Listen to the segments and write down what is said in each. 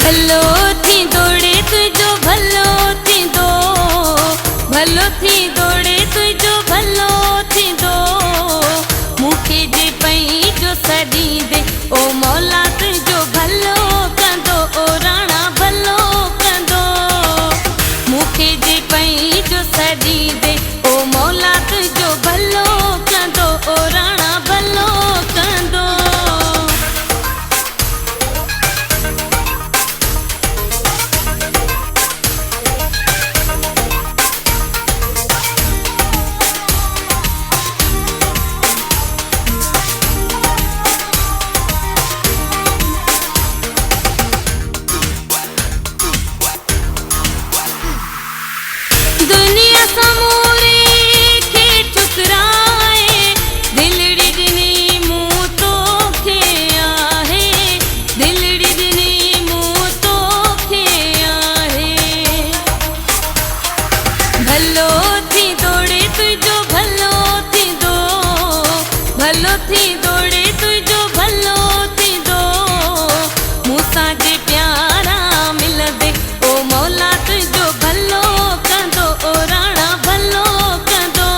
भलो थी दौड़े तुझो भलो थी दो, भलो थी दौड़े तुझो भलो थी दो। मूंखे जे पई जो सदी दे ओ मौला तुझो भलो कंदो, ओ राणा भलो कंदो। मूंखे जे पई जो सदी दे ओ मौला तुझो भलो कंदो, ओ राणा भलो कंदो। दुनिया समूरी खे ठुकराए दिलड़ी दिनी मूं तोखे आहे, दिलड़ी दिनी मूं तोखे आहे। भलो थी दौड़े तुझो भलो थी दो, भलो थी दौड़े तुझो भलो थी दो। मूंसां जे प्यारा मिलंदे ओ मौला तुझो भलो कंदो, ओ राणा भलो कंदो।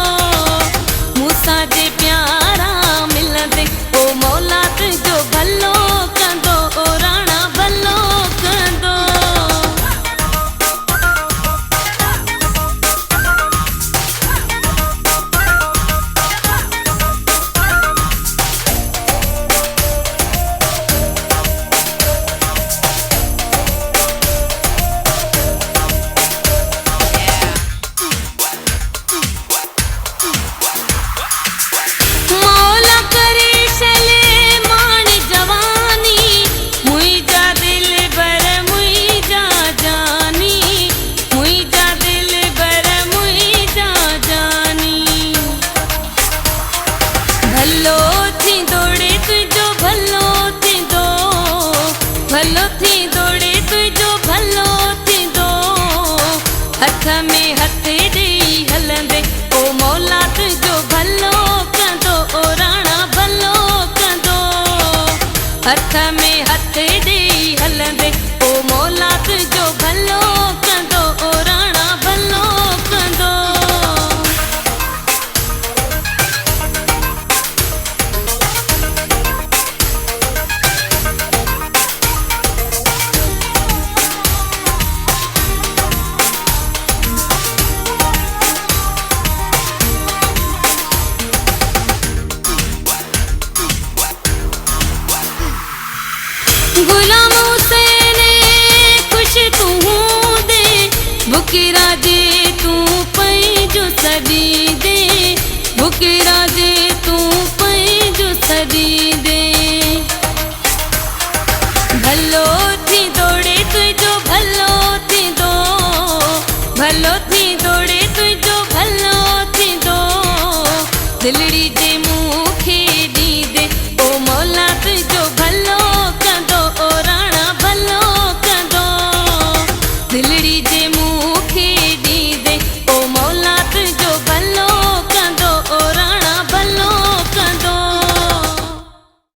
मूंसां जे प्यारा मिलंदे ओ मौला तुझो भलो कंदो, ओ राणा भलो कंदो। मौला करे शले माणी जवानी, मुइजा दिल बर मुइजा जानी, मुइजा दिल बर मुइजा जानी। भलो थी दौड़े तुझो भलो थी दो, भलो थी दौड़े तुझो भलो थी दो। हथ में हथ ॾेई हलंदे ओ मौला तुझो भलो कंदो, ओ राणा भलो कंदो। हथ में हथ ॾेई हलंदे ओ मौला तुझो भलो कंदो, ओ राणा भलो कंदो। गुलाम हुसैन खुश तू दे, बुकिरा जे तू पई जो सदी दे, बुकिरा जे तू पई जो सदी दे। भलो थी दौड़े तुझो भलो थी दो, भलो थी दौड़े तुझो भलो थी दो। दिलड़ी जे मूंखे ॾी दे ओ मौला तुझो भलो कंदो, ओ राणा भलो कंदो। दिलड़ी जे